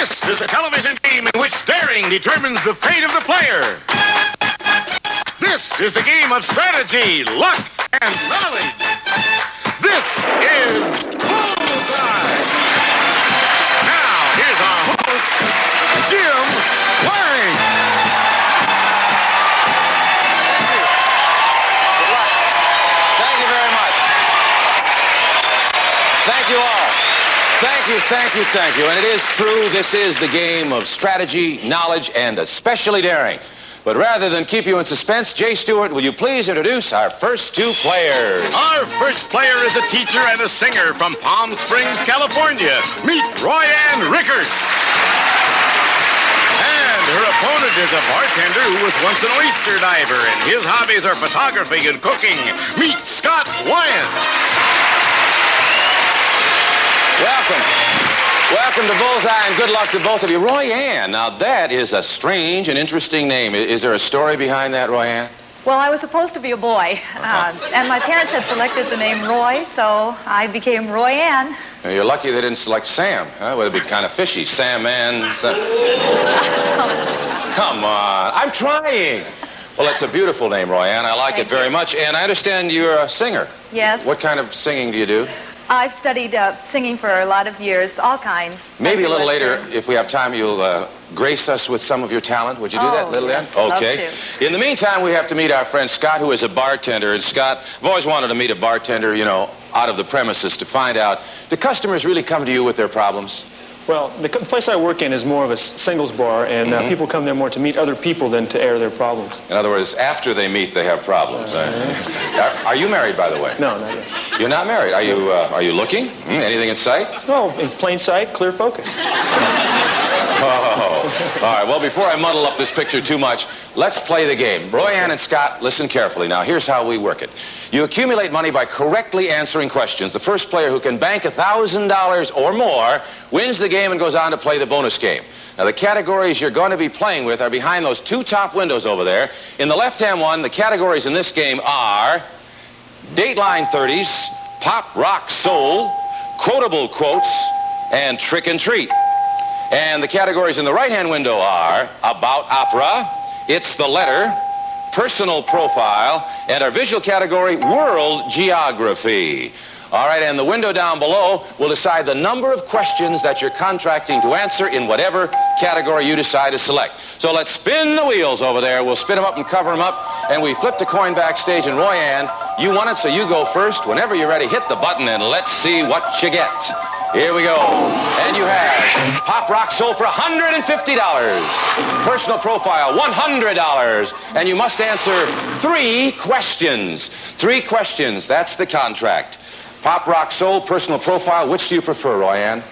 This is a television game in which daring determines the fate of the player. This is the game of strategy, luck, and knowledge. This is Bullseye. Now, here's our host, Jim Lange. Good luck. Thank you very much. Thank you all. Thank you. And it is true, this is the game of strategy, knowledge, and especially daring. But rather than keep you in suspense, Jay Stewart, will you please introduce our first two players? Our first player is a teacher and a singer from Palm Springs, California. Meet Royanne Rickert. And her opponent is a bartender who was once an oyster diver, and his hobbies are photography and cooking. Meet Scott Wyant. Welcome to Bullseye, and good luck to both of you. Royanne, now that is a strange and interesting name. Is there a story behind that, Royanne? Well, I was supposed to be a boy, and my parents had selected the name Roy, so I became Royanne. Now, you're lucky they didn't select Sam. That would have been kind of fishy. Sam. Come on, I'm trying. Well, it's a beautiful name, Royanne. I like it very much, and I understand you're a singer. Yes. What kind of singing do you do? I've studied singing for a lot of years, all kinds. Maybe a little later, if we have time, you'll grace us with some of your talent. Would you do that, little Ann? Okay. Love to. In the meantime, we have to meet our friend Scott, who is a bartender. And Scott, I've always wanted to meet a bartender, you know, out of the premises to find out, do customers really come to you with their problems? Well, the place I work in is more of a singles bar, and people come there more to meet other people than to air their problems. In other words, after they meet, they have problems. Are you married, by the way? No, not yet. You're not married. Are you looking? Anything in sight? No, in plain sight, clear focus. Oh, all right. Well, before I muddle up this picture too much, let's play the game. Royanne and Scott, listen carefully. Now, here's how we work it. You accumulate money by correctly answering questions. The first player who can bank $1,000 or more wins the game and goes on to play the bonus game. Now, the categories you're going to be playing with are behind those two top windows over there. In the left-hand one, the categories in this game are Dateline 30s, Pop, Rock, Soul, Quotable Quotes, and Trick and Treat. And the categories in the right-hand window are About Opera, It's the Letter, Personal Profile, and our visual category, World Geography. All right, and the window down below will decide the number of questions that you're contracting to answer in whatever category you decide to select. So let's spin the wheels over there. We'll spin them up and cover them up, and we flip the coin backstage. And Royanne, you won it, so you go first. Whenever you're ready, hit the button, and let's see what you get. Here we go. And you have Pop, Rock, Soul for $150. Personal Profile, $100. And you must answer 3 questions. 3 questions. That's the contract. Pop, Rock, Soul, Personal Profile. Which do you prefer, Royanne?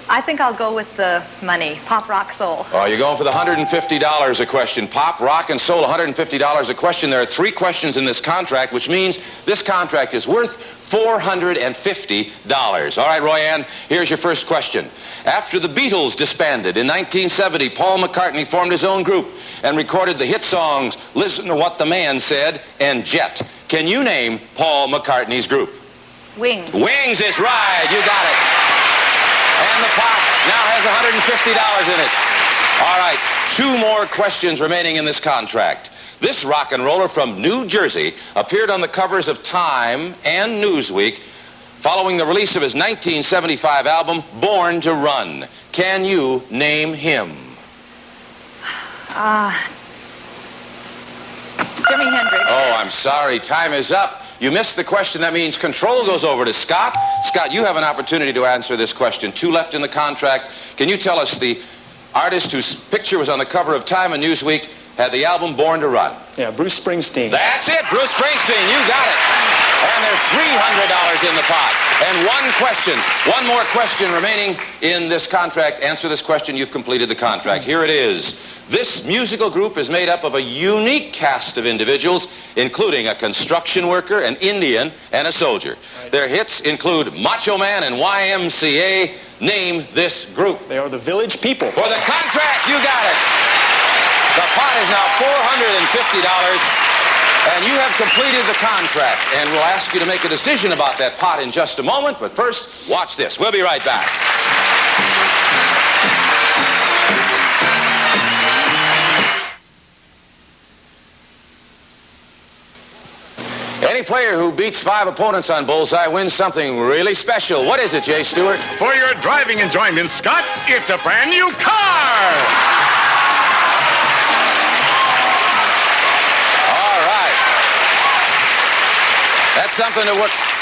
I think I'll go with the money, Pop, Rock, Soul. Oh, you're going for the $150 a question. Pop, Rock, and Soul, $150 a question. There are 3 questions in this contract, which means this contract is worth $450. All right, Royanne, here's your first question. After the Beatles disbanded in 1970, Paul McCartney formed his own group and recorded the hit songs Listen to What the Man Said and Jet. Can you name Paul McCartney's group? Wings. Wings is right. You got it. And the pot now has $150 in it. All right, 2 more questions remaining in this contract. This rock and roller from New Jersey appeared on the covers of Time and Newsweek following the release of his 1975 album, Born to Run. Can you name him? Jimi Hendrix. Oh, I'm sorry. Time is up. You missed the question. That means control goes over to Scott. Scott, you have an opportunity to answer this question. 2 left in the contract. Can you tell us the artist whose picture was on the cover of Time and Newsweek had the album Born to Run? Yeah, Bruce Springsteen. That's it, Bruce Springsteen. You got it. And there's $300 in the pot. And 1 question, 1 more question remaining in this contract. Answer this question, you've completed the contract. Here it is. This musical group is made up of a unique cast of individuals, including a construction worker, an Indian, and a soldier. Their hits include Macho Man and YMCA. Name this group. They are the Village People. For the contract, you got it. The pot is now $450, and you have completed the contract. And we'll ask you to make a decision about that pot in just a moment. But first, watch this. We'll be right back. player who beats 5 opponents on Bullseye wins something really special. What is it, Jay Stewart? For your driving enjoyment, Scott, it's a brand new car! All right. That's something to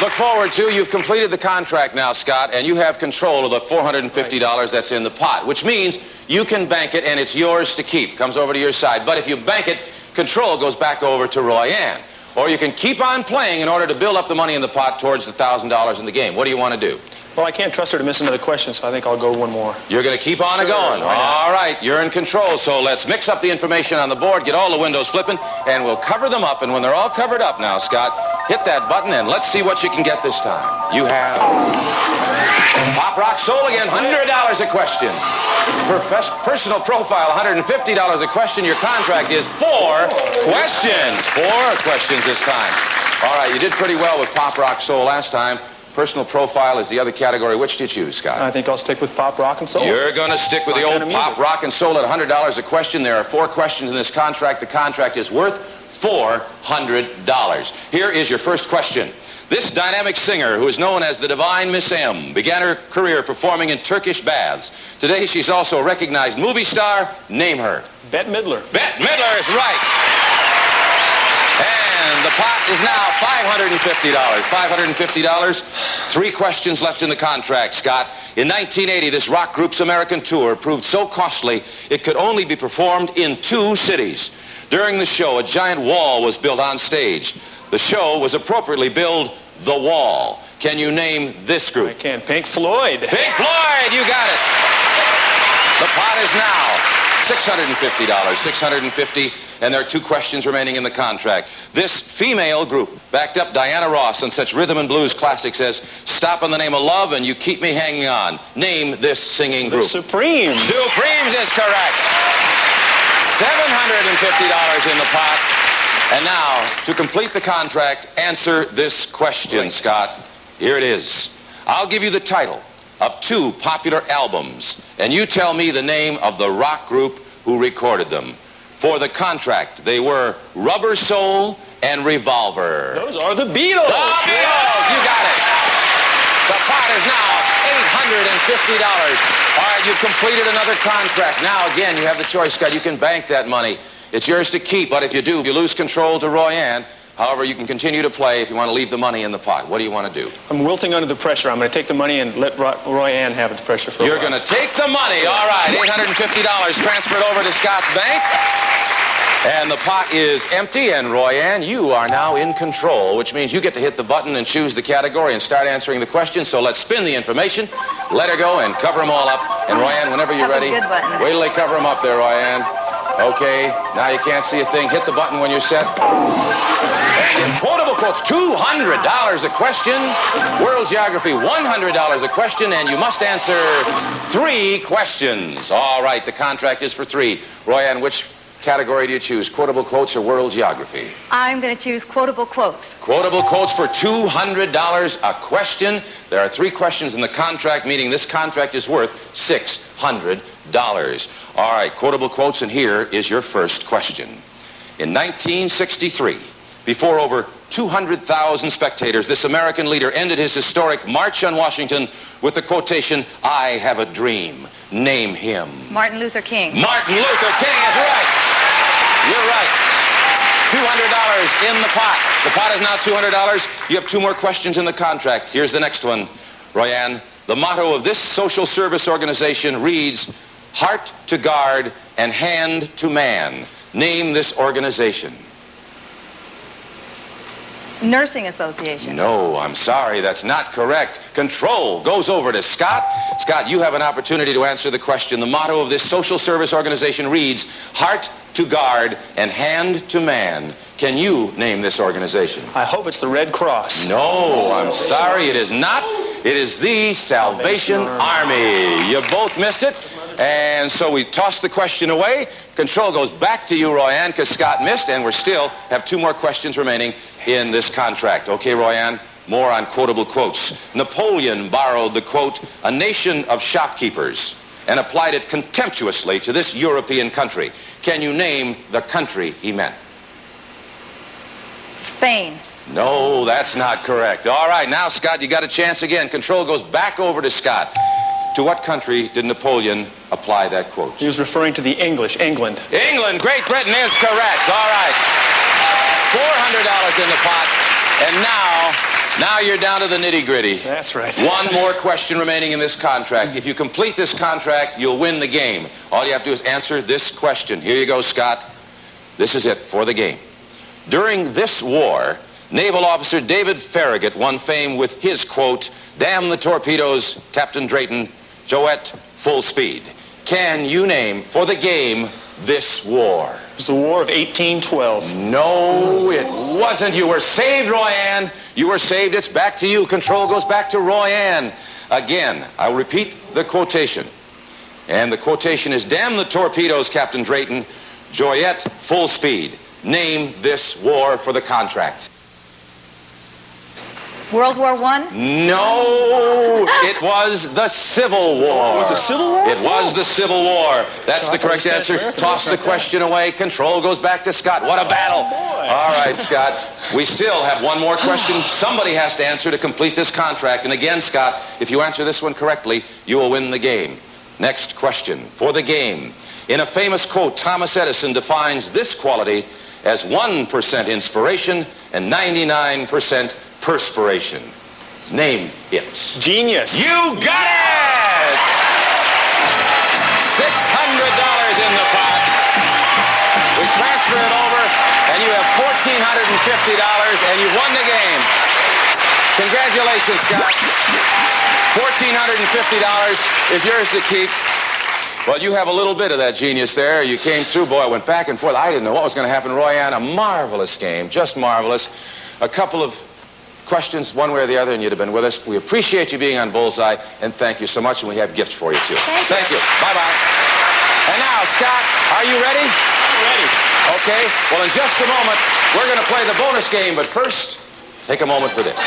look forward to. You've completed the contract now, Scott, and you have control of the $450 that's in the pot, which means you can bank it and it's yours to keep. Comes over to your side. But if you bank it, control goes back over to Royanne. Or you can keep on playing in order to build up the money in the pot towards the $1,000 in the game. What do you want to do? Well, I can't trust her to miss another question, so I think I'll go one more. You're going to keep on going. All right, you're in control. So let's mix up the information on the board, get all the windows flipping, and we'll cover them up. And when they're all covered up now, Scott, hit that button and let's see what you can get this time. You have Pop Rock Soul again, $100 a question. Personal profile, $150 a question. Your contract is 4 questions. 4 questions this time. All right, you did pretty well with Pop Rock Soul last time. Personal profile is the other category. Which do you choose, Scott? I think I'll stick with Pop, Rock, and Soul. You're going to stick with the old Pop, Rock, and Soul at $100 a question. There are 4 questions in this contract. The contract is worth $400. Here is your first question. This dynamic singer, who is known as the Divine Miss M, began her career performing in Turkish baths. Today, she's also a recognized movie star. Name her. Bette Midler. Bette Midler is right. And the pot is now $550. $550. 3 questions left in the contract, Scott. In 1980, this rock group's American tour proved so costly it could only be performed in 2 cities. During the show, a giant wall was built on stage. The show was appropriately billed The Wall. Can you name this group? I can. Pink Floyd. Pink Floyd, you got it. The pot is now $650. $650, and there are 2 questions remaining in the contract. This female group backed up Diana Ross on such rhythm and blues classics as Stop in the Name of Love and You Keep Me Hanging On. Name this singing group. The Supremes. Supremes is correct. $750 in the pot. And now, to complete the contract, answer this question, Scott. Here it is. I'll give you the title of 2 popular albums, and you tell me the name of the rock group who recorded them. For the contract, they were Rubber Soul and Revolver. Those are the Beatles. The Beatles, you got it. The pot is now $850. All right, you've completed another contract. Now, again, you have the choice, Scott. You can bank that money. It's yours to keep, but if you do, you lose control to Royanne. However, you can continue to play if you want to leave the money in the pot. What do you want to do? I'm wilting under the pressure. I'm going to take the money and let Royanne have the pressure for a while. You're going to take the money. All right, $850 transferred over to Scott's bank. And the pot is empty, and Royanne, you are now in control, which means you get to hit the button and choose the category and start answering the questions. So let's spin the information, let her go, and cover them all up. And Royanne, whenever you're ready, Good button. wait till they cover them up there, Royanne. Okay, now you can't see a thing. Hit the button when you're set. And in quotable quotes, $200 a question. World Geography, $100 a question, and you must answer 3 questions. All right, the contract is for 3. Royanne, which category do you choose, quotable quotes or World Geography? I'm going to choose quotable quotes. Quotable quotes for $200 a question. There are 3 questions in the contract, meaning this contract is worth $600. All right, quotable quotes, and here is your first question. In 1963, before over 200,000 spectators, this American leader ended his historic March on Washington with the quotation, "I have a dream." Name him. Martin Luther King. Martin Luther King is right. You're right. $200 in the pot. The pot is now $200. You have 2 more questions in the contract. Here's the next one, Royanne. The motto of this social service organization reads, "Heart to guard and hand to man." Name this organization. Nursing Association. No, I'm sorry, that's not correct. Control goes over to Scott. Scott, you have an opportunity to answer the question. The motto of this social service organization reads, "Heart to guard and hand to man." Can you name this organization? I hope it's the Red Cross. No, I'm sorry, it is not. It is the Salvation Army. You both missed it. And so we toss the question away. Control goes back to you, Royanne, because Scott missed, and we still have 2 more questions remaining in this contract. Okay, Royanne, more on quotable quotes. Napoleon borrowed the quote, "A nation of shopkeepers," and applied it contemptuously to this European country. Can you name the country he meant? Spain. No, that's not correct. All right, now, Scott, you got a chance again. Control goes back over to Scott. To what country did Napoleon apply that quote? He was referring to the English, England. England. Great Britain is correct. All right. $400 in the pot. And now you're down to the nitty-gritty. That's right. One more question remaining in this contract. If you complete this contract, you'll win the game. All you have to do is answer this question. Here you go, Scott. This is it for the game. During this war, Naval Officer David Farragut won fame with his quote, "Damn the torpedoes, Captain Drayton, Joette, full speed." Can you name for the game this war? It was the War of 1812. No, it wasn't. You were saved, Royanne. You were saved. It's back to you. Control goes back to Royanne. Again, I'll repeat the quotation. And the quotation is, "Damn the torpedoes, Captain Drayton, Joyette, full speed." Name this war for the contract. World War I? No, it was the Civil War. It was the Civil War? It was the Civil War. That's the correct answer. Toss the question away. Control goes back to Scott. What a battle. All right, Scott. We still have one more question. Somebody has to answer to complete this contract. And again, Scott, if you answer this one correctly, you will win the game. Next question for the game. In a famous quote, Thomas Edison defines this quality as 1% inspiration and 99% perspiration. Name it. Genius. You got it! $600 in the pot. We transfer it over, and you have $1,450, and you've won the game. Congratulations, Scott. $1,450 is yours to keep. Well, you have a little bit of that genius there. You came through, boy, I went back and forth. I didn't know what was going to happen. Royanne, a marvelous game, just marvelous. A couple of questions one way or the other, and you'd have been with us. We appreciate you being on Bullseye, and thank you so much, and we have gifts for you, too. Thank you. Bye-bye. And now, Scott, are you ready? I'm ready. Okay. Well, in just a moment, we're going to play the bonus game, but first, take a moment for this.